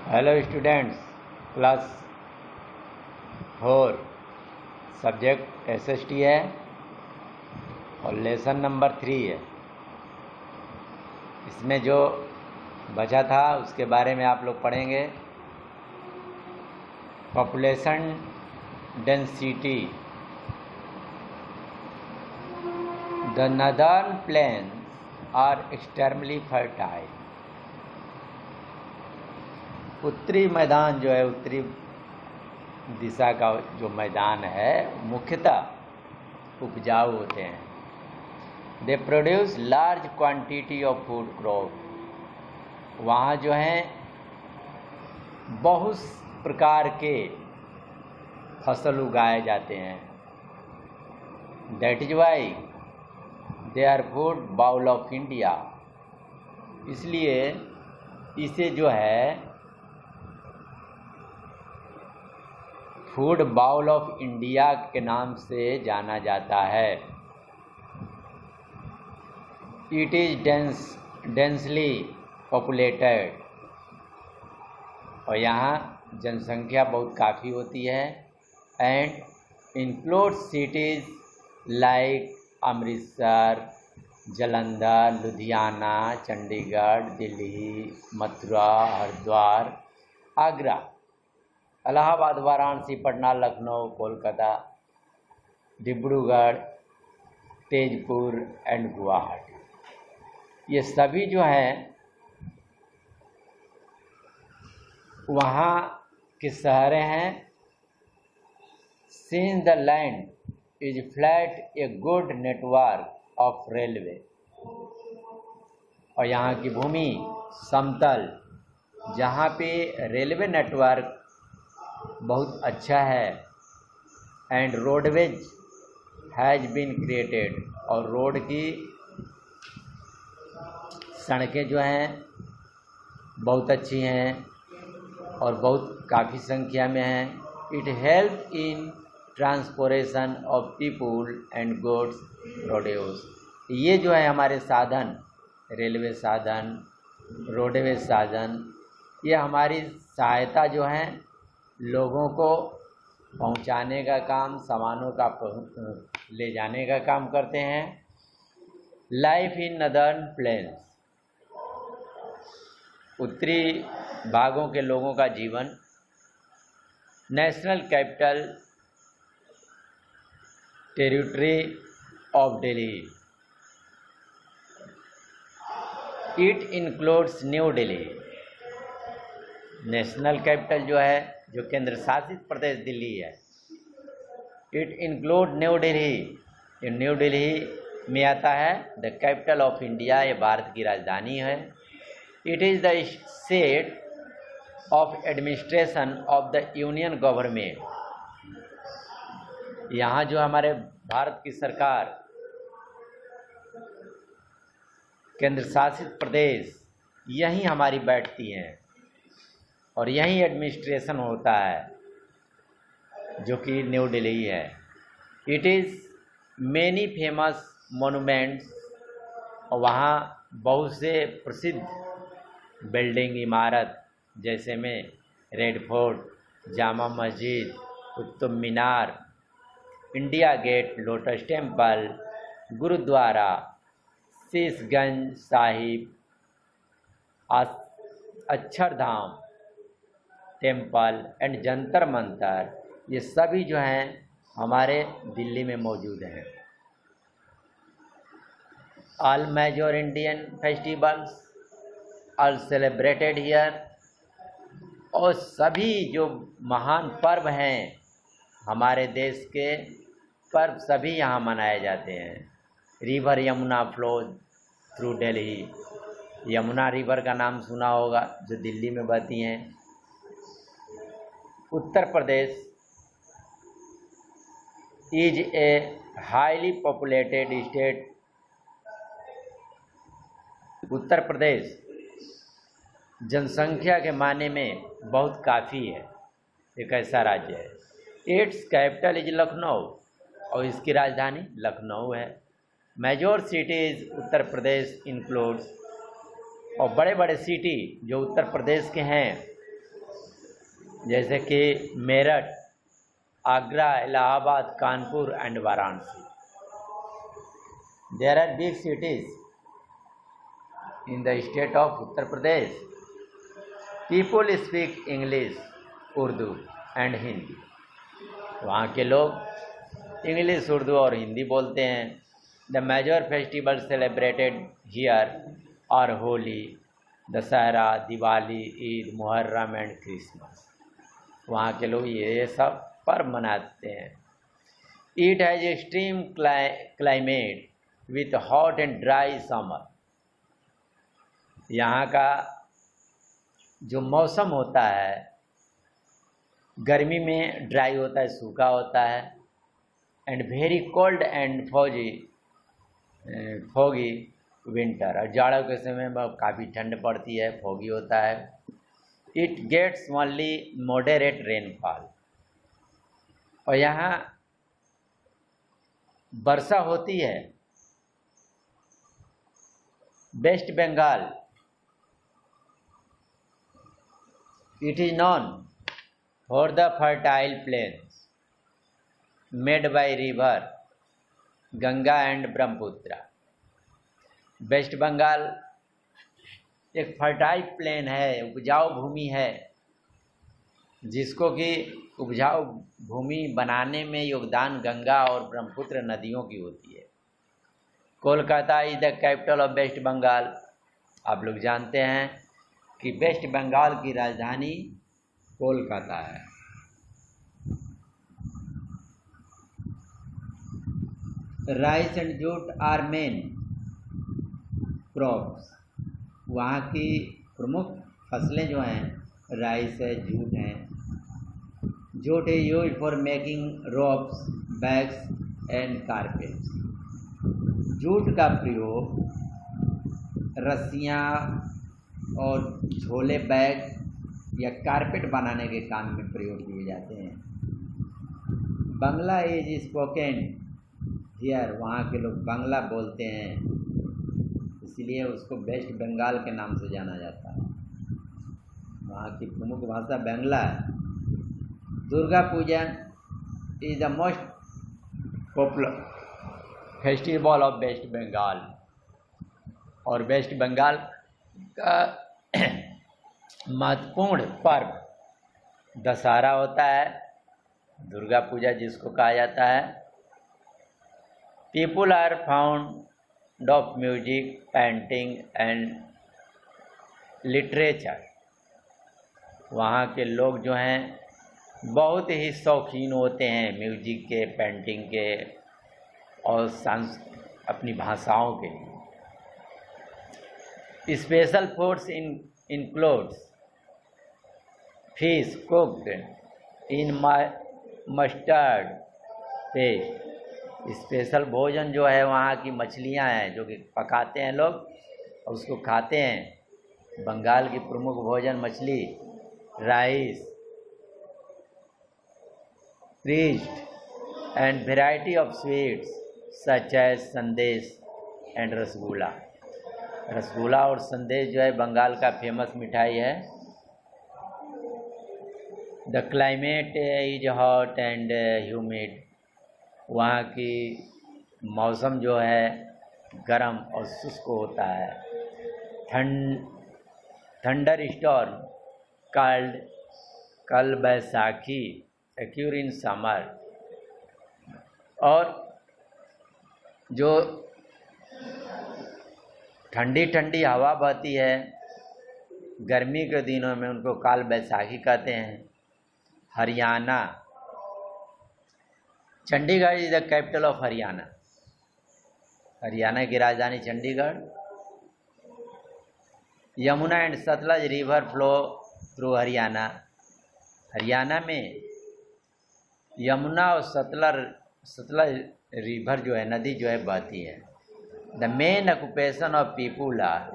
Hello students, class 4 subject SST है और lesson number 3 है। इसमें जो बचा था उसके बारे में आप लोग पढ़ेंगे। Population density. The northern plains are extremely fertile. उत्तरी मैदान जो है, उत्तरी दिशा का जो मैदान है मुख्यतः उपजाऊ होते हैं। They produce large quantity of food crop. वहाँ जो हैं बहुत प्रकार के फसल उगाए जाते हैं। That is why they are food bowl of India. इसलिए इसे जो है फूड बाउल ऑफ इंडिया के नाम से जाना जाता है। It is densely populated. और यहाँ जनसंख्या बहुत काफ़ी होती है। And includes cities like Amritsar, Jalandhar, Ludhiana, Chandigarh, Delhi, Mathura, Haridwar, Agra, Allahabad, Varanasi, Patna, Lucknow, Kolkata, Dibrugarh, Tezpur and Guwahati. ये सभी जो हैं वहाँ के शहरें हैं। Since the land is flat a good network of railway. और यहाँ की भूमि समतल, जहाँ पे रेलवे नेटवर्क बहुत अच्छा है। And roadways has been created. और रोड की सड़कें जो हैं बहुत अच्छी हैं और बहुत काफ़ी संख्या में हैं। It help in transportation of people and goods produce. ये जो है हमारे साधन, रेलवे साधन, रोडवेज साधन, ये हमारी सहायता जो है लोगों को पहुंचाने का काम, सामानों का ले जाने का काम करते हैं। Life in northern plains. उत्तरी भागों के लोगों का जीवन। National capital territory of Delhi. It includes New Delhi. National capital जो है, जो केंद्र शासित प्रदेश दिल्ली है, इट इंक्लूड न्यू दिल्ली। ये न्यू दिल्ली में आता है। द कैपिटल ऑफ इंडिया, ये भारत की राजधानी है। It is the set of administration of the union government. यहाँ जो हमारे भारत की सरकार, केंद्र शासित प्रदेश, यहीं हमारी बैठती हैं और यहीं एडमिनिस्ट्रेशन होता है, जो कि न्यू दिल्ली है। It is many famous monuments. और वहाँ बहुत से प्रसिद्ध बिल्डिंग, इमारत, जैसे में red fort, Jama Masjid, Qutub Minar, India gate, lotus temple, Gurudwara, Sheeshganj Sahib, Akshardham temple and Jantar Mantar, ये सभी जो हैं हमारे दिल्ली में मौजूद हैं। All major Indian festivals are celebrated here. और सभी जो महान पर्व हैं हमारे देश के, पर्व सभी यहाँ मनाए जाते हैं। River Yamuna flows through Delhi. Yamuna river का नाम सुना होगा, जो दिल्ली में बहती हैं। Uttar Pradesh is a highly populated state. Uttar Pradesh जनसंख्या के माने में बहुत काफ़ी है, एक ऐसा राज्य है। इट्स कैपिटल इज लखनऊ, और इसकी राजधानी लखनऊ है। Major cities Uttar Pradesh includes. और बड़े बड़े सिटी जो उत्तर प्रदेश के हैं जैसे कि Meerut, Agra, Allahabad, Kanpur and Varanasi. There are big cities in the state of Uttar Pradesh. People speak English, Urdu and Hindi. वहाँ के लोग इंग्लिश, उर्दू और हिंदी बोलते हैं. The major festival celebrated here are Holi, Dussehra, Diwali, Eid, Muharram and Christmas. वहाँ के लोग ये सब पर्व मनाते हैं. It has extreme climate with hot and dry summer. यहाँ का जो मौसम होता है गर्मी में ड्राई होता है, सूखा होता है. And very cold and foggy winter. और जाड़ों के समय में काफ़ी ठंड पड़ती है, फॉगी होता है. It gets only moderate rainfall. और यहाँ वर्षा होती है. West Bengal, it is known for the fertile plains made by river Ganga and Brahmaputra. West Bengal एक फर्टाइल प्लेन है, उपजाऊ भूमि है, जिसको कि उपजाऊ भूमि बनाने में योगदान गंगा और ब्रह्मपुत्र नदियों की होती है. Kolkata is the capital of waste Bengal. आप लोग जानते हैं कि वेस्ट बंगाल की राजधानी कोलकाता है. Rice and jute are main crops. वहाँ की प्रमुख फसलें जो हैं राइस है, जूट है. Jute is used for making ropes, bags and carpets. Jute का प्रयोग रस्सियाँ और झोले, बैग या कारपेट बनाने के काम में प्रयोग किए जाते हैं. Bangla is spoken here. वहाँ के लोग बांग्ला बोलते हैं, इसलिए उसको वेस्ट बंगाल के नाम से जाना जाता है. वहाँ की प्रमुख भाषा बांग्ला है. Durga Puja is the most popular festival of waste Bengal. और वेस्ट बंगाल का महत्वपूर्ण पर्व दशहरा होता है, दुर्गा पूजा जिसको कहा जाता है. People are found of music, painting and literature. वहाँ के लोग जो हैं बहुत ही शौकीन होते हैं म्यूजिक के, पेंटिंग के और अपनी भाषाओं के लिए. Special foods includes fish cooked in mustard paste. Special भोजन जो है वहाँ की मछलियाँ हैं जो कि पकाते हैं लोग और उसको खाते हैं. बंगाल की प्रमुख भोजन मछली, rice, freezed and variety of sweets such as sandesh and rasgulla. Rasgulla और संदेश जो है बंगाल का फेमस मिठाई है. The climate is hot and humid. वहाँ की मौसम जो है गर्म और शुष्क होता है. थंडर स्टॉर्म कॉल्ड कल बैसाखी occur in समर. और जो ठंडी ठंडी हवा बहती है गर्मी के दिनों में उनको काल बैसाखी कहते हैं. Haryana, Chandigarh is the capital of Haryana. Haryana की राजधानी Chandigarh. Yamuna and Sutlej river flow through Haryana. Haryana में यमुना और सतलज रिवर जो है, नदी जो है बहती है. The main occupation of people are.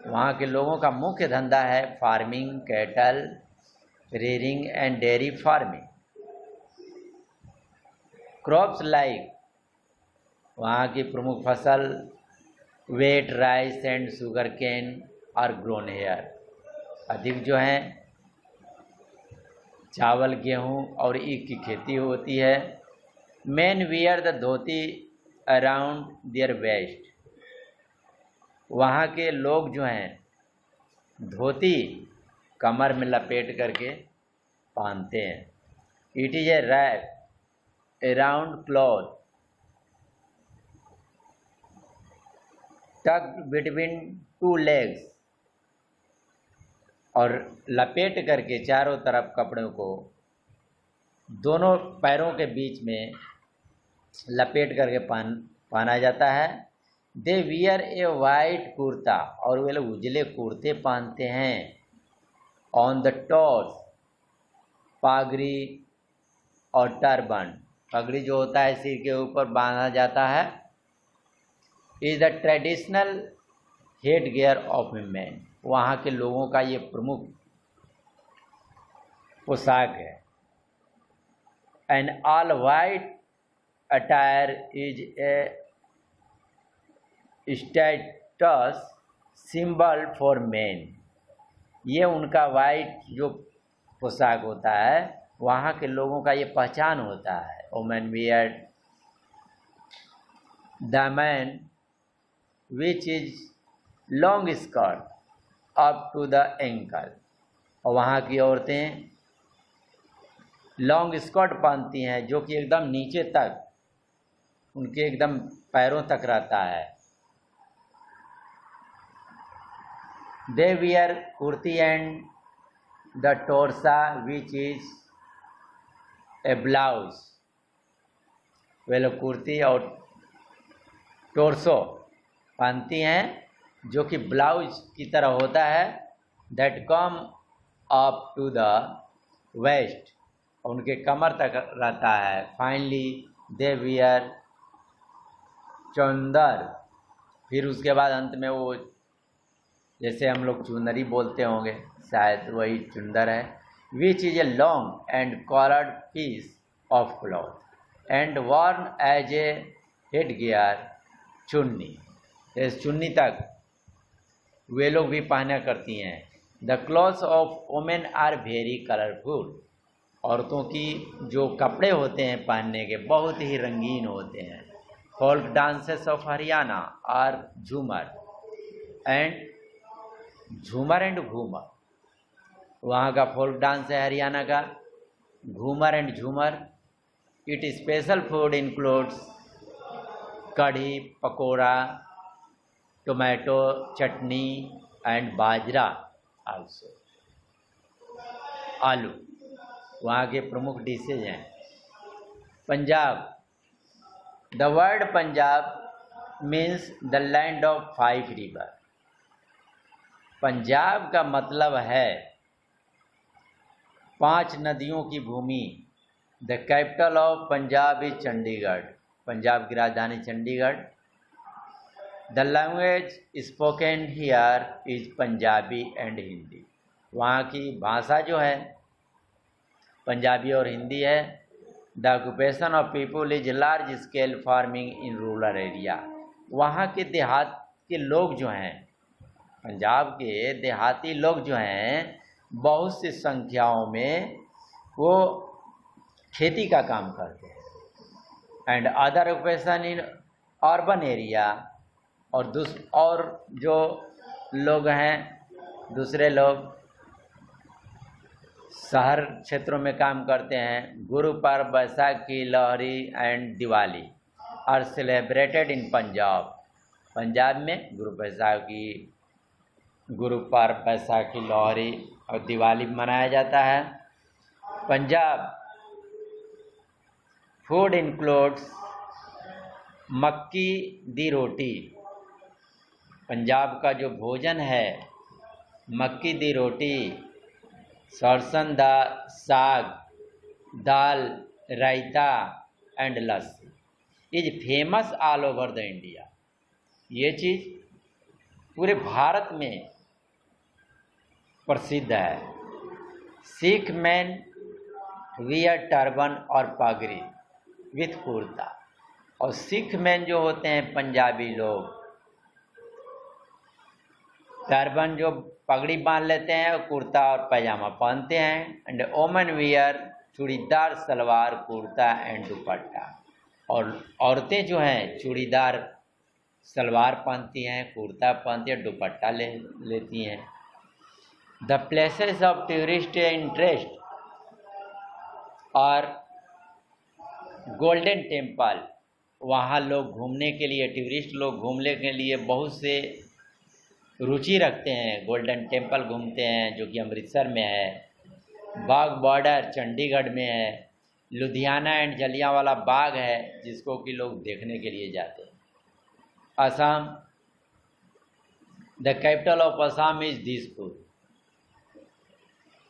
वहाँ के लोगों का मुख्य धंधा है farming, cattle rearing and dairy farming. Crops like, वहाँ की प्रमुख फसल wheat, rice and sugarcane are grown here. अधिक जो हैं चावल, गेहूँ और ईख की खेती होती है। Men wear the dhoti around their waist. वहाँ के लोग जो हैं धोती कमर में लपेट करके पहनते हैं। It is a wrap around cloth tucked between two legs. और लपेट करके चारों तरफ कपड़ों को दोनों पैरों के बीच में लपेट करके पहना जाता है। They wear A white kurta, और वे लोग उजले कुर्ते पहनते हैं। ऑन द टॉर्स पागड़ी और टर्बन, पगड़ी जो होता है सिर के ऊपर बांधा जाता है, is the traditional head gear of man. वहाँ के लोगों का ये प्रमुख पोशाक है। And all white attire is a status symbol for main. ये उनका वाइट जो पोशाक होता है वहाँ के लोगों का ये पहचान होता है। Women wear the man which is long skirt up to the ankle. और वहाँ की औरतें लॉन्ग स्कर्ट पहनती हैं जो कि एकदम नीचे तक उनके एकदम पैरों तक रहता है। They wear kurti and the torsa which is a blouse. वे लोग कुर्ती और टोरसो पहनती हैं जो कि ब्लाउज की तरह होता है। That come up to the waist, उनके कमर तक रहता है। फाइनली दे वियर चुंदर, फिर उसके बाद अंत में वो जैसे हम लोग चुंदरी बोलते होंगे शायद वही चुंदर है। Which is a long and coloured piece of cloth and worn as a head gear chunni. इस चुन्नी तक वे लोग भी पहना करती हैं। The clothes of women are very colourful. औरतों की जो कपड़े होते हैं पहनने के बहुत ही रंगीन होते हैं। Folk dances of Haryana are Jhumar and Ghoomar. वहाँ का फोल्क डांस है हरियाणा का Ghoomar and Jhumar. It special food includes kadhi, pakora, tomato chutney and bajra also. आलू वहाँ के प्रमुख डिशेज हैं। Punjab, the word Punjab means the land of 5 river. Punjab का मतलब है 5 नदियों की भूमि। The capital of Punjab is Chandigarh. Punjab की राजधानी Chandigarh. The language spoken here is Punjabi and Hindi. वहाँ की भाषा जो है पंजाबी और हिंदी है। The occupation of people is large scale farming in rural area. वहाँ के देहात के लोग जो हैं, पंजाब के देहाती लोग जो हैं बहुत सी संख्याओं में वो खेती का काम करते हैं। And other occupation in urban area, और जो लोग हैं दूसरे लोग शहर क्षेत्रों में काम करते हैं। Guru Parv, Baisakhi, Lohri and Diwali are celebrated in Punjab. Punjab में गुरु पर्व, बैसाखी, लोहड़ी और दिवाली मनाया जाता है। पंजाब फूड इंक्लूड्स मक्की दी रोटी। पंजाब का जो भोजन है मक्की दी रोटी, sarson da saag, dal, raita and lassi is famous all over the India. ये चीज़ पूरे भारत में प्रसिद्ध है। सिख मैन वियर टर्बन और पगड़ी विथ कुर्ता। और सिख मैन जो होते हैं पंजाबी लोग टर्बन जो पगड़ी बांध लेते हैं, कुर्ता और पैजामा पहनते हैं। And women wear churidar salwar kurta and दुपट्टा। और औरतें जो हैं चूड़ीदार सलवार पहनती हैं, कुर्ता पहनती हैं, दुपट्टा लेती हैं। The places of tourist interest और गोल्डन टेम्पल, वहाँ लोग घूमने के लिए, टूरिस्ट लोग घूमने के लिए बहुत से रुचि रखते हैं। गोल्डन टेम्पल घूमते हैं जो कि अमृतसर में है। बाग बॉर्डर चंडीगढ़ में है। लुधियाना एंड जलियांवाला बाग है जिसको कि लोग देखने के लिए जाते हैं। Assam, the capital of Assam is Dispur.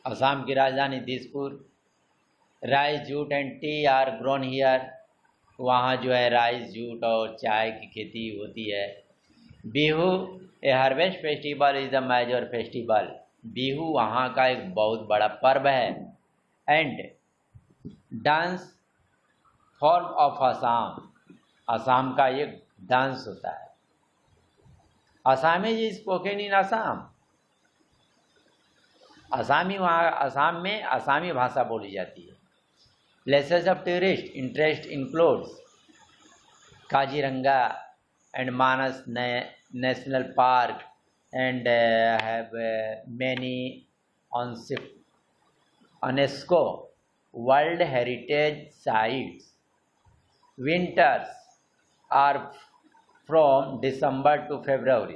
Assam की राजधानी Dispur. Rice jute and T R grown here, वहाँ जो है राइस जूट और चाय की खेती होती है। Bihu a harvest festival is the major festival, Bihu वहाँ का एक बहुत बड़ा पर्व है। And dance form of Assam, Assam का एक डांस होता है। Assamese is spoken in Assam, Asami वहाँ असम में असामी भाषा बोली जाती है। Places of tourist interest includes Kaziranga and Manas national park and have many UNESCO world heritage sites. Winters are from December to February.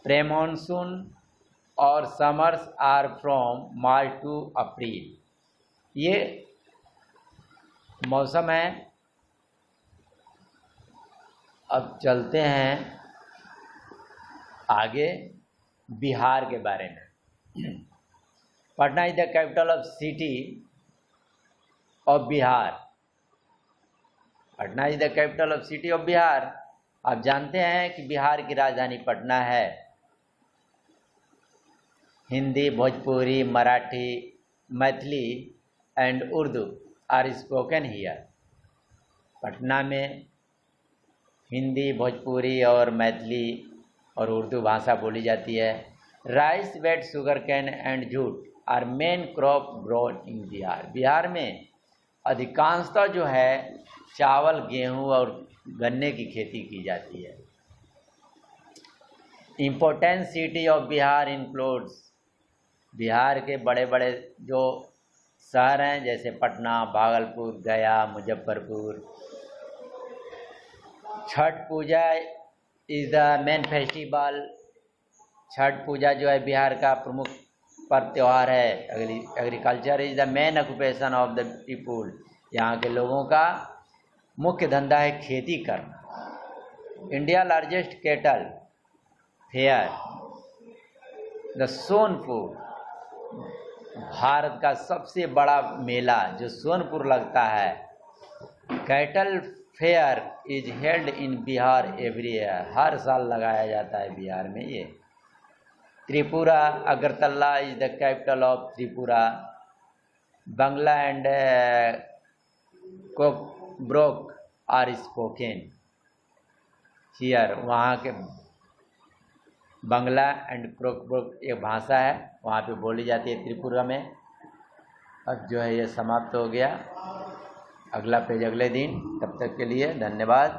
Pre-monsoon और summers are from March to April. ये मौसम है। अब चलते हैं आगे बिहार के बारे में। Patna is the capital of city of Bihar. Patna is the capital of city of Bihar. आप जानते हैं कि बिहार की राजधानी पटना है। Hindi, Bhojpuri, Marathi, Maithili and Urdu are spoken here. Patna में हिंदी, भोजपुरी और मैथिली और उर्दू भाषा बोली जाती है। Rice, wheat, sugarcane and jute are main crop grown in Bihar. Bihar में अधिकांशतः जो है चावल, गेहूं और गन्ने की खेती की जाती है। Important city of Bihar includes, Bihar के बड़े बड़े जो शहर हैं जैसे Patna, Bhagalpur, Gaya, Muzaffarpur. Chhath Puja is the main festival. Chhath Puja जो है बिहार का प्रमुख पर्व त्यौहार है। Agriculture is the main occupation of the people. यहाँ के लोगों का मुख्य धंधा है खेती करना। India largest cattle fair the Sonpur, Bharat का सबसे बड़ा मेला जो सोनपुर लगता है। Cattle fair is held in Bihar every year, हर साल लगाया जाता है बिहार में ये। Tripura, Agartala is the capital of Tripura. Bangla and Kokborok are spoken here, वहाँ के बांग्ला एंड कोकब्रोक एक भाषा है, वहाँ पे बोली जाती है त्रिपुरा में। अब जो है ये समाप्त हो गया। अगला पेज अगले दिन। तब तक के लिए धन्यवाद।